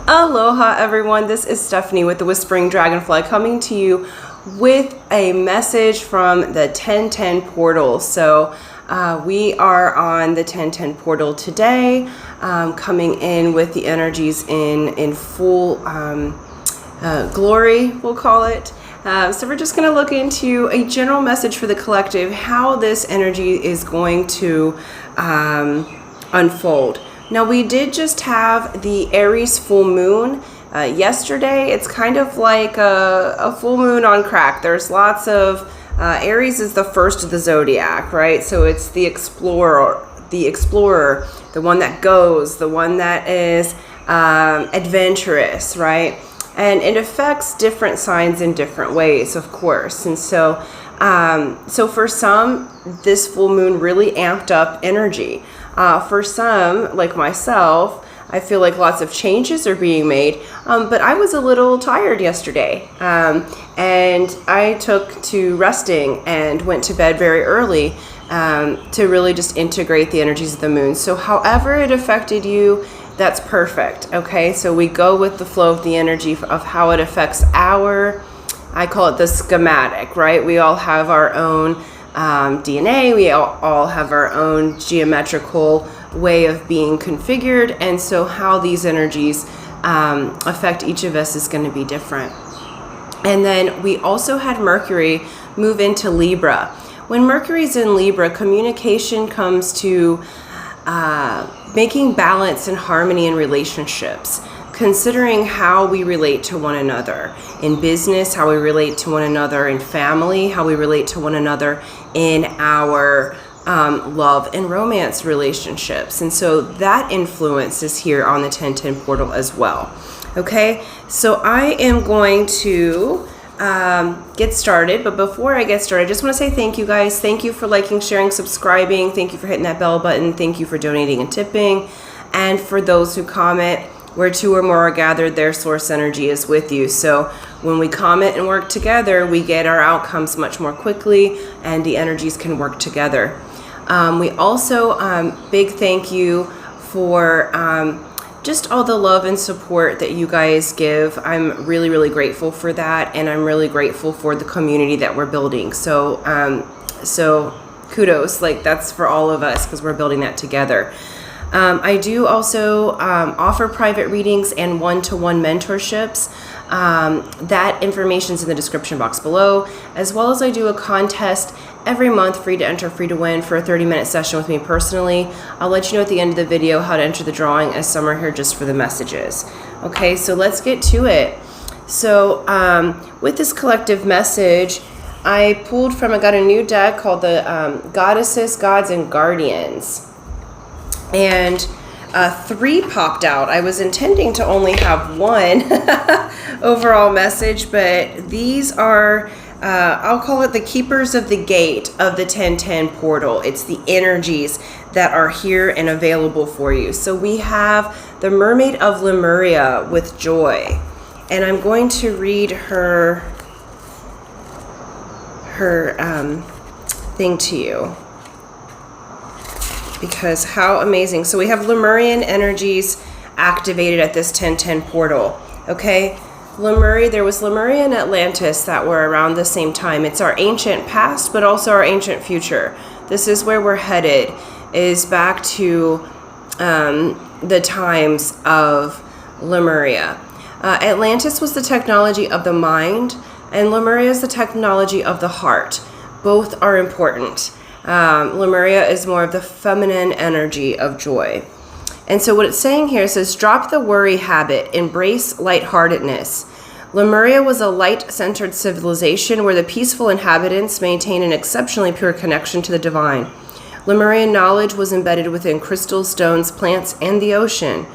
Aloha everyone, this is Stephanie with the Whispering Dragonfly coming to you with a message from the 1010 portal. So we are on the 1010 portal today, coming in with the energies in full glory, we'll call it. So we're just going to look into a general message for the collective, how this energy is going to unfold. Now, we did just have the Aries full moon yesterday. It's kind of like a full moon on crack. There's lots of, Aries is the first of the zodiac, right? So it's the explorer, the one that goes, the one that is adventurous, right? And it affects different signs in different ways, of course. And so, so for some, this full moon really amped up energy. For some, like myself, I feel like lots of changes are being made, but I was a little tired yesterday, and I took to resting and went to bed very early to really just integrate the energies of the moon. So however it affected you, that's perfect, okay? So we go with the flow of the energy of how it affects I call it the schematic, right? We all have our own DNA, we all have our own geometrical way of being configured, and so how these energies affect each of us is going to be different. And then we also had Mercury move into Libra. When Mercury's in Libra, communication comes to making balance and harmony in relationships, considering how we relate to one another in business, how we relate to one another in family, how we relate to one another in our love and romance relationships. And so that influence is here on the 1010 portal as well. Okay, so I am going to get started, but before I get started, I just want to say thank you guys. Thank you for liking, sharing, subscribing. Thank you for hitting that bell button. Thank you for donating and tipping. And for those who comment, where two or more are gathered, their source energy is with you. So when we comment and work together, we get our outcomes much more quickly, and the energies can work together. We also, big thank you for just all the love and support that you guys give. I'm really, really grateful for that, and I'm really grateful for the community that we're building. So, so kudos, like that's for all of us because we're building that together. I do also offer private readings and one-to-one mentorships. That information is in the description box below, as well as I do a contest every month, free to enter, free to win, for a 30-minute session with me personally. I'll let you know at the end of the video how to enter the drawing, as some are here just for the messages. Okay, so let's get to it. So with this collective message, I got a new deck called the Goddesses, Gods, and Guardians. And 3 popped out. I was intending to only have one overall message, but these are, I'll call it the keepers of the gate of the 1010 portal. It's the energies that are here and available for you. So we have the Mermaid of Lemuria with joy. And I'm going to read her thing to you, because how amazing. So we have Lemurian energies activated at this 1010 portal. Okay, there was Lemuria and Atlantis that were around the same time. It's our ancient past, but also our ancient future. This is where we're headed, is back to the times of Lemuria. Atlantis was the technology of the mind, and Lemuria is the technology of the heart. Both are important. Lemuria is more of the feminine energy of joy. And so what it's saying here, it says, drop the worry habit, embrace lightheartedness. Lemuria was a light-centered civilization where the peaceful inhabitants maintained an exceptionally pure connection to the divine. Lemurian knowledge was embedded within crystals, stones, plants, and the ocean.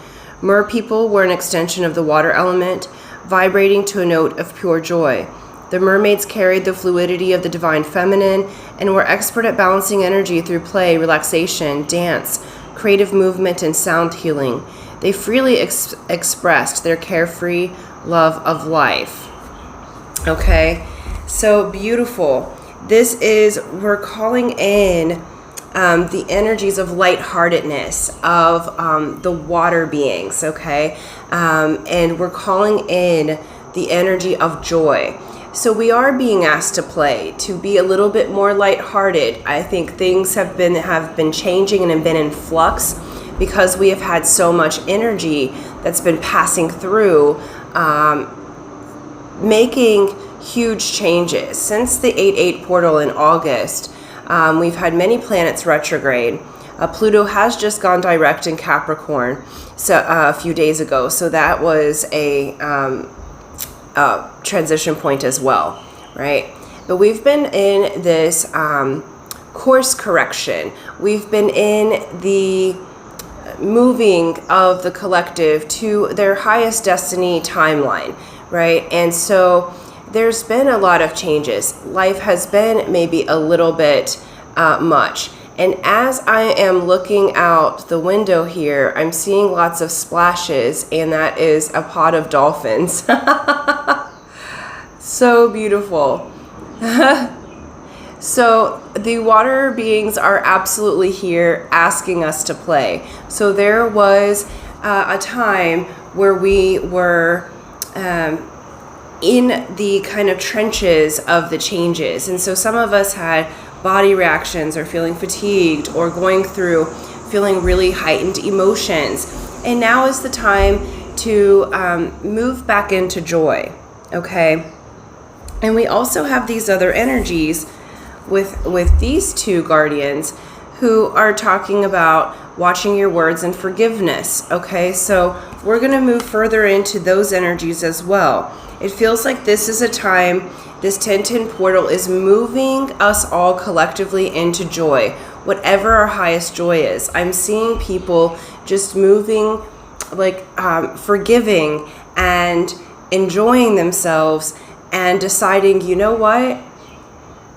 Mer people were an extension of the water element, vibrating to a note of pure joy. The mermaids carried the fluidity of the divine feminine and were expert at balancing energy through play, relaxation, dance, creative movement, and sound healing. They freely expressed their carefree love of life. Okay, so beautiful. We're calling in the energies of lightheartedness, of the water beings, okay? And we're calling in the energy of joy. So we are being asked to play, to be a little bit more lighthearted. I think things have been changing and have been in flux because we have had so much energy that's been passing through, making huge changes. Since the 8/8 portal in August, we've had many planets retrograde. Pluto has just gone direct in Capricorn a few days ago, so that was a transition point as well, right? But we've been in this course correction. We've been in the moving of the collective to their highest destiny timeline, right? And so there's been a lot of changes. Life has been maybe a little bit much. And as I am looking out the window here, I'm seeing lots of splashes, and that is a pod of dolphins. So beautiful. So the water beings are absolutely here asking us to play. So there was a time where we were in the kind of trenches of the changes. And so some of us had body reactions or feeling fatigued or going through feeling really heightened emotions. And now is the time to move back into joy, okay? And we also have these other energies with these two guardians who are talking about watching your words and forgiveness, okay? So we're going to move further into those energies as well. It feels like this is a time, this 1010 portal is moving us all collectively into joy, whatever our highest joy is. I'm seeing people just moving, like forgiving and enjoying themselves and deciding, you know what?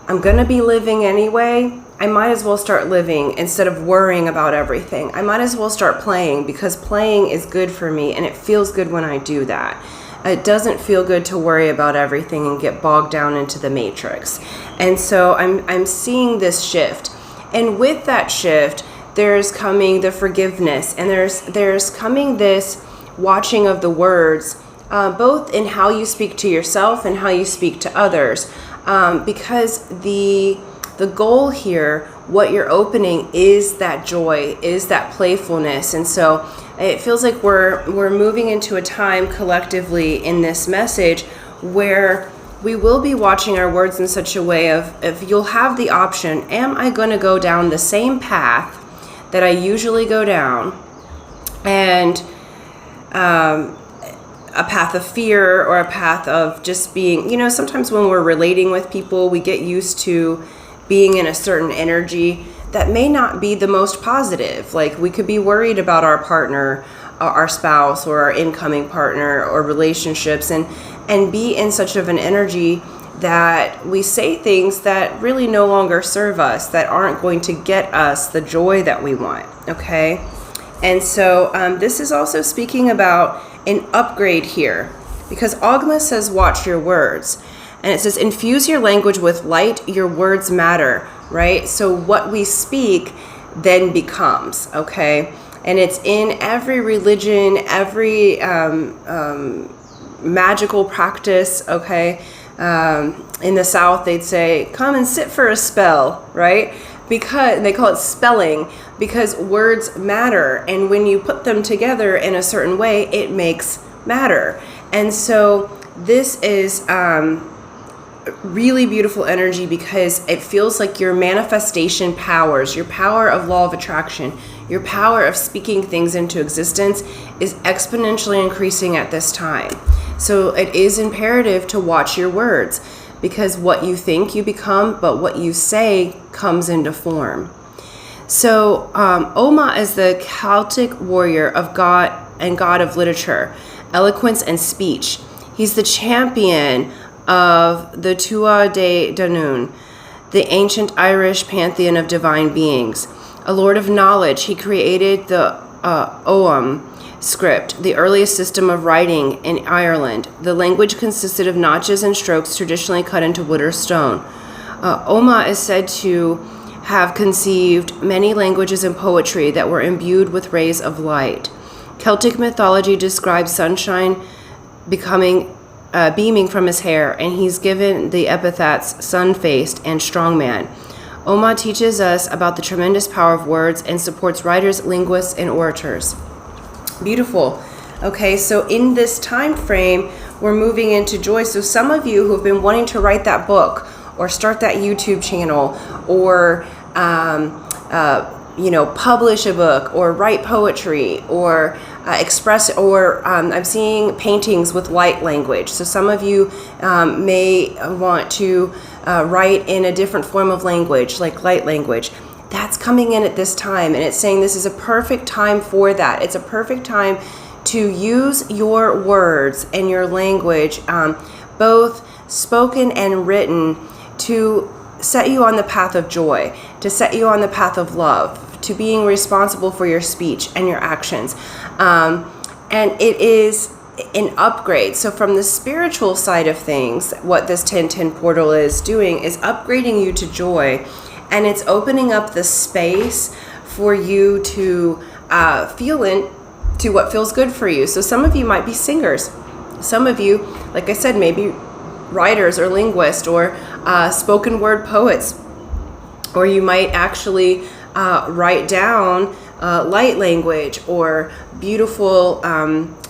I'm going to be living anyway. I might as well start living instead of worrying about everything. I might as well start playing because playing is good for me and it feels good when I do that. It doesn't feel good to worry about everything and get bogged down into the matrix. And so I'm seeing this shift. And with that shift, there's coming the forgiveness, and there's coming this watching of the words, both in how you speak to yourself and how you speak to others. Because the goal here, what you're opening is that joy, is that playfulness. And so it feels like we're moving into a time collectively in this message where we will be watching our words in such a way of, if you'll have the option, am I going to go down the same path that I usually go down, and a path of fear or a path of just being, sometimes when we're relating with people, we get used to being in a certain energy that may not be the most positive. Like we could be worried about our partner, our spouse, or our incoming partner or relationships, and be in such of an energy that we say things that really no longer serve us, that aren't going to get us the joy that we want, okay? And so this is also speaking about an upgrade here, because Agma says watch your words, and it says infuse your language with light, your words matter, right? So what we speak then becomes, okay? And it's in every religion, every magical practice, okay? In the South, they'd say, come and sit for a spell, right? Because they call it spelling, because words matter. And when you put them together in a certain way, it makes matter. And so this is really beautiful energy, because it feels like your manifestation powers, your power of law of attraction, your power of speaking things into existence is exponentially increasing at this time. So it is imperative to watch your words, because what you think you become, but what you say comes into form. So Oma is the Celtic warrior of God and god of literature, eloquence, and speech. He's the champion of the Tua de Danún, the ancient Irish pantheon of divine beings. A lord of knowledge, he created the Ogham script, the earliest system of writing in Ireland. The language consisted of notches and strokes traditionally cut into wood or stone. Oma is said to have conceived many languages and poetry that were imbued with rays of light. Celtic mythology describes sunshine beaming from his hair, and he's given the epithets sun-faced and strongman. Oma teaches us about the tremendous power of words and supports writers, linguists, and orators. Beautiful. Okay, so in this time frame, we're moving into joy. So some of you who have been wanting to write that book or start that YouTube channel or publish a book or write poetry or express, or I'm seeing paintings with light language. So some of you may want to write in a different form of language, like light language. That's coming in at this time, and it's saying this is a perfect time for that. It's a perfect time to use your words and your language, both spoken and written, to set you on the path of joy, to set you on the path of love, to being responsible for your speech and your actions. And it is an upgrade. So from the spiritual side of things, what this 1010 portal is doing is upgrading you to joy, and it's opening up the space for you to feel into what feels good for you. So some of you might be singers. Some of you, like I said, maybe writers or linguists or spoken word poets, or you might actually write down light language or beautiful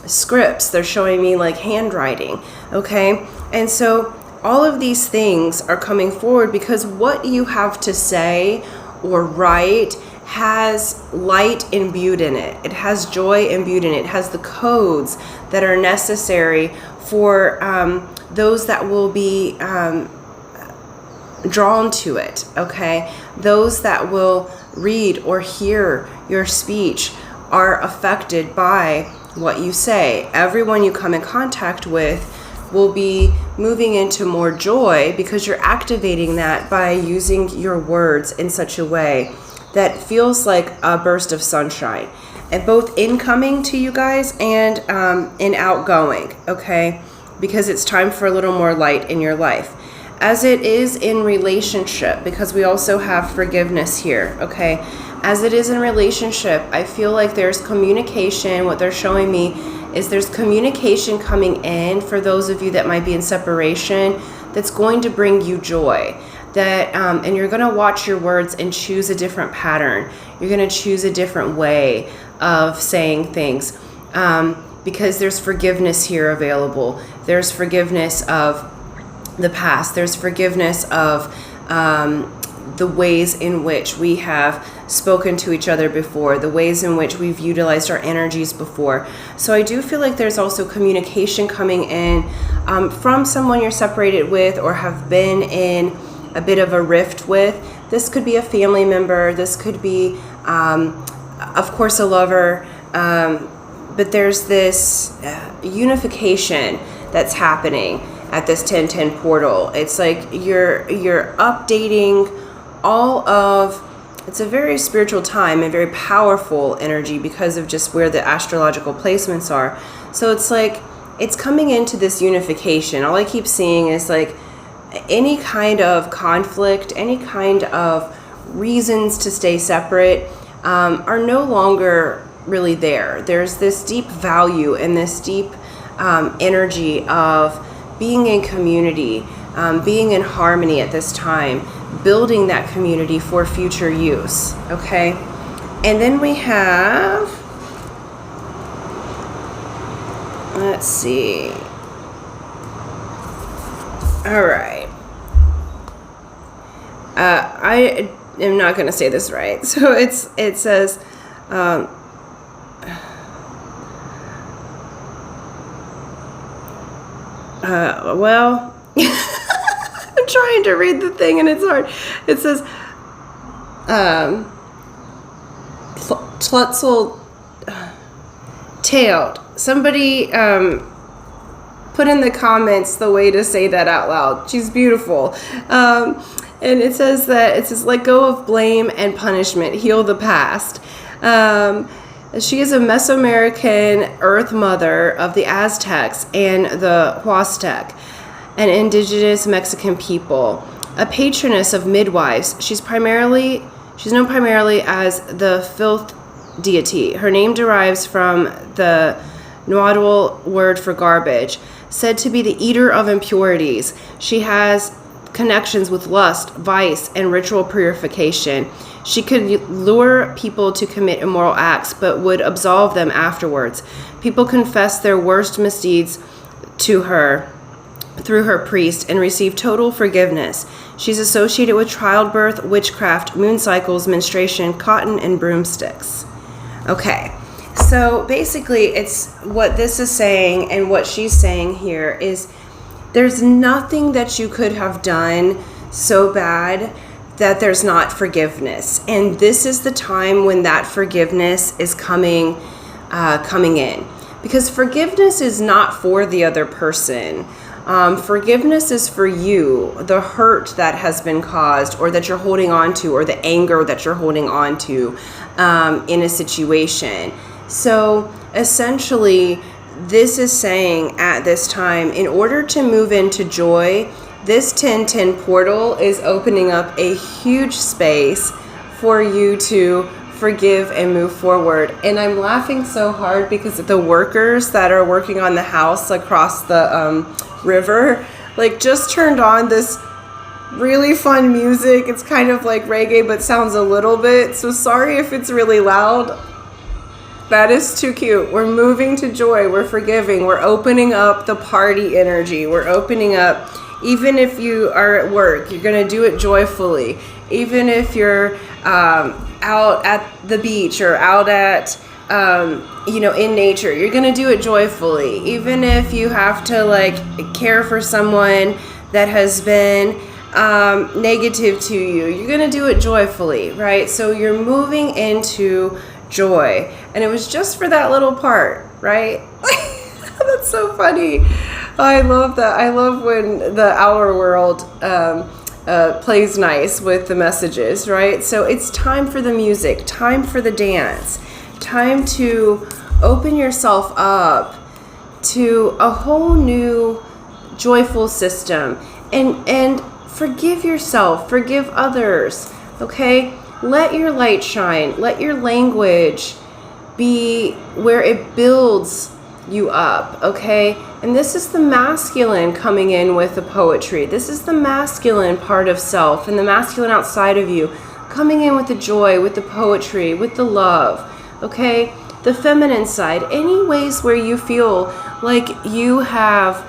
scripts. They're showing me like handwriting. Okay, and so all of these things are coming forward because what you have to say or write has light imbued in it. It has joy imbued in it. It has the codes that are necessary for those that will be drawn to it, okay? Those that will read or hear your speech are affected by what you say. Everyone you come in contact with will be moving into more joy because you're activating that by using your words in such a way that feels like a burst of sunshine, and both incoming to you guys and in outgoing, okay? Because it's time for a little more light in your life. As it is in relationship, because we also have forgiveness here, okay? As it is in relationship, I feel like there's communication. What they're showing me is there's communication coming in for those of you that might be in separation that's going to bring you joy. That and you're going to watch your words and choose a different pattern. You're going to choose a different way of saying things because there's forgiveness here available. There's forgiveness of the past. There's forgiveness of the ways in which we have spoken to each other before, the ways in which we've utilized our energies before. So I do feel like there's also communication coming in from someone you're separated with or have been in a bit of a rift with. This could be a family member. This could be, of course, a lover. But there's this unification that's happening at this 1010 portal. It's like you're updating all of, it's a very spiritual time and very powerful energy because of just where the astrological placements are. So it's like it's coming into this unification. All I keep seeing is like any kind of conflict, any kind of reasons to stay separate are no longer really there. There's this deep value and this deep energy of being in community, being in harmony at this time, building that community for future use, okay? And then we have, let's see. All right. I am not going to say this right. So it says, well, I'm trying to read the thing and it's hard. It says, Tlutzel tailed. Somebody put in the comments the way to say that out loud. She's beautiful. And it says let go of blame and punishment, heal the past. She is a Mesoamerican earth mother of the Aztecs and the Huastec, an indigenous Mexican people. a patroness of midwives. She's known primarily as the filth deity. Her name derives from the Nahuatl word for garbage, said to be the eater of impurities. She has connections with lust, vice, and ritual purification. She could lure people to commit immoral acts, but would absolve them afterwards. People confess their worst misdeeds to her through her priest and receive total forgiveness. She's associated with childbirth, witchcraft, moon cycles, menstruation, cotton, and broomsticks. Okay, so basically it's what this is saying, and what she's saying here is there's nothing that you could have done so bad that there's not forgiveness. And this is the time when that forgiveness is coming in. Because forgiveness is not for the other person. Forgiveness is for you, the hurt that has been caused or that you're holding on to, or the anger that you're holding on to in a situation. So essentially, this is saying at this time, in order to move into joy, this 1010 portal is opening up a huge space for you to forgive and move forward. And I'm laughing so hard because the workers that are working on the house across the river, like, just turned on this really fun music. It's kind of like reggae, but sounds a little bit. So sorry if it's really loud. That is too cute. We're moving to joy. We're forgiving. We're opening up the party energy. We're opening up, even if you are at work, you're going to do it joyfully. Even if you're out at the beach or out at, in nature, you're going to do it joyfully. Even if you have to care for someone that has been negative to you, you're going to do it joyfully, right? So you're moving into joy. And it was just for that little part, right? That's so funny. I love that. I love when the outer world plays nice with the messages, right? So it's time for the music, time for the dance, time to open yourself up to a whole new joyful system, and forgive yourself, forgive others, okay? Let your light shine. Let your language be where it builds you up, okay? And this is the masculine coming in with the poetry. This is the masculine part of self, and the masculine outside of you coming in with the joy, with the poetry, with the love, okay? The feminine side, any ways where you feel like you have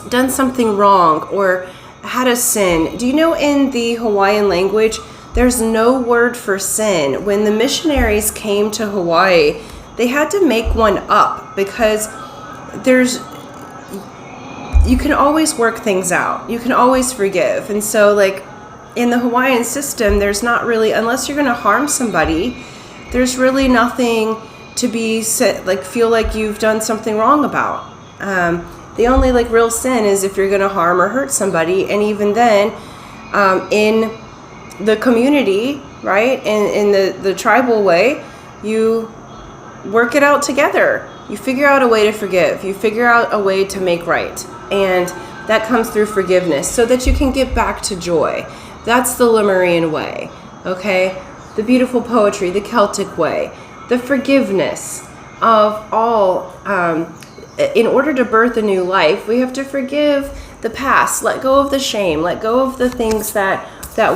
done something wrong or had a sin. Do you know in the Hawaiian language, there's no word for sin? When the missionaries came to Hawaii, they had to make one up, because you can always work things out. You can always forgive. And so in the Hawaiian system, there's not really, unless you're going to harm somebody, there's really nothing to be feel like you've done something wrong about. The only real sin is if you're going to harm or hurt somebody. And even then, in the community, right, in the tribal way, you work it out together. You figure out a way to forgive. You figure out a way to make right. And that comes through forgiveness so that you can get back to joy. That's the Lemurian way, okay? The beautiful poetry, the Celtic way, the forgiveness of all. In order to birth a new life, we have to forgive the past, let go of the shame, let go of the things that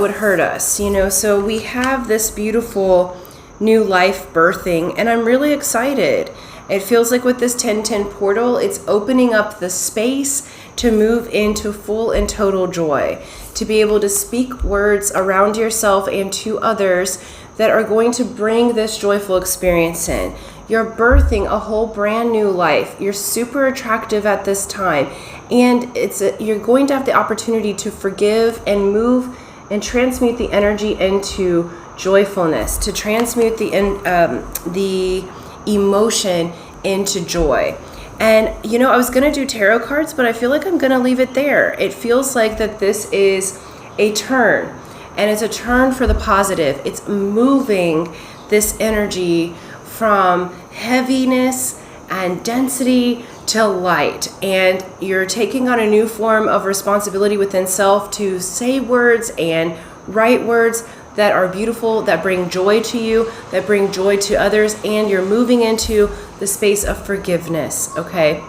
would hurt us, So we have this beautiful new life birthing, and I'm really excited. It feels like with this 1010 portal, it's opening up the space to move into full and total joy, to be able to speak words around yourself and to others that are going to bring this joyful experience in. You're birthing a whole brand new life. You're super attractive at this time, and you're going to have the opportunity to forgive and move and transmute the energy into joyfulness, to transmute the emotion into joy. And I was going to do tarot cards, but I feel like I'm going to leave it there. It feels like that this is a turn, and it's a turn for the positive. It's moving this energy from heaviness and density to light, and you're taking on a new form of responsibility within self to say words and write words that are beautiful, that bring joy to you, that bring joy to others, and you're moving into the space of forgiveness, okay?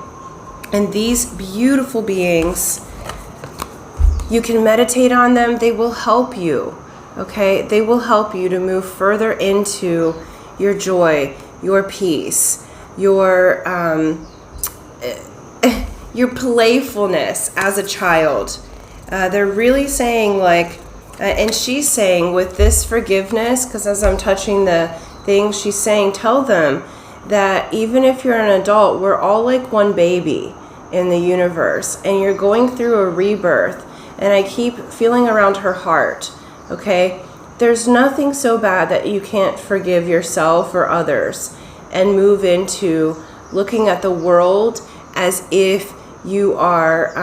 And these beautiful beings, you can meditate on them. They will help you, okay? They will help you to move further into your joy, your peace, your playfulness as a child. They're really saying like, and she's saying with this forgiveness, because as I'm touching the thing, she's saying, tell them that even if you're an adult, we're all like one baby in the universe, and you're going through a rebirth. And I keep feeling around her heart, okay? There's nothing so bad that you can't forgive yourself or others and move into looking at the world as if you are,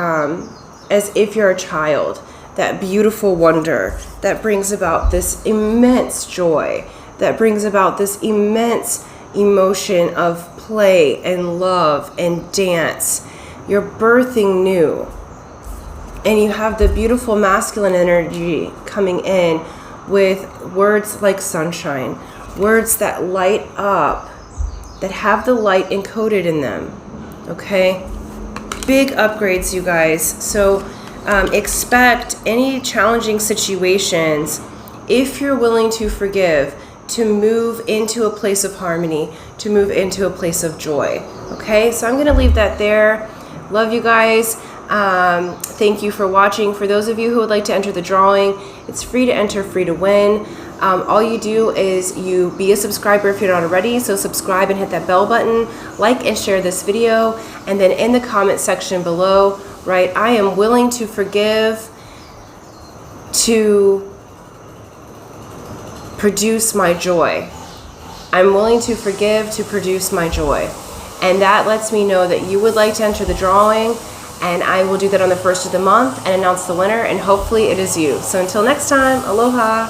as if you're a child. That beautiful wonder that brings about this immense joy, that brings about this immense emotion of play and love and dance. You're birthing new. And you have the beautiful masculine energy coming in with words like sunshine, words that light up, that have the light encoded in them, okay? Big upgrades, you guys. So expect any challenging situations, if you're willing to forgive, to move into a place of harmony, to move into a place of joy, okay? So I'm going to leave that there. Love you guys. Thank you for watching. For those of you who would like to enter the drawing, it's free to enter, free to win. All you do is you be a subscriber if you're not already, so subscribe and hit that bell button, like and share this video, and then in the comment section below, right, I am willing to forgive to produce my joy. I'm willing to forgive to produce my joy. And that lets me know that you would like to enter the drawing, and I will do that on the 1st of the month and announce the winner, and hopefully it is you. So until next time, aloha.